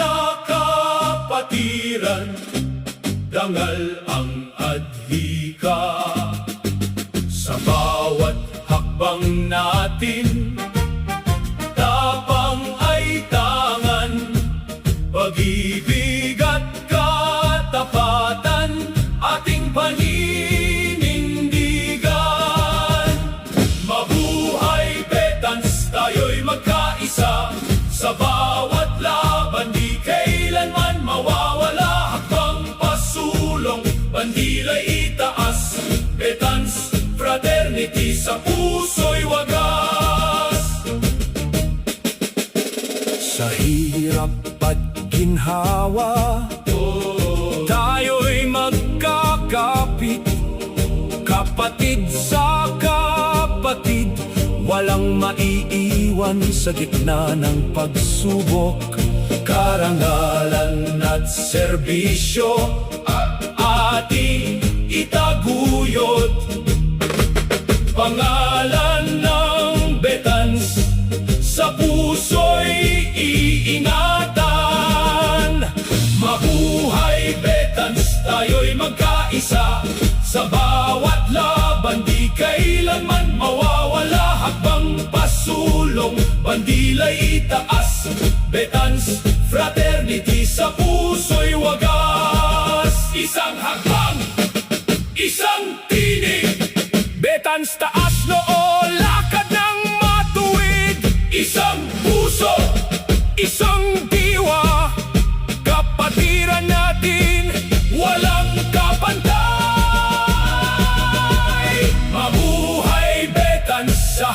na kapatiran, dangal ang adhika. Sa bawat hakbang natin, tapang ay tangan, pag-ibig at katapatan, ating paninindigan. Mabuhay Betans, tayo'y magkaisa, sa bawat laban di kailanman mawawala. Hakbang pasulong, bandila'y itaas, Betans Fraternity sa puso'y wagas. Sa hirap at ginhawa, tayo'y magkakapit, kapatid sa kapatid, walang maiiwan sa gitna ng pagsubok. Karangalan at serbisyo ating itaguyod, pangalan ng Betans sa puso'y iingatan. Mabuhay Betans, tayo'y magkaisa, sa bawat laban di kailanman mawawala. Hakbang pasulong, bandila'y itaas, Betans Fraternity sa puso'y wagas. Isang hakbang, isang tinig, Betans taas noo, lakad ng matuwid. Isang puso, isang diwa, kapatiran natin, walang kapantay. Mabuhay Betans sa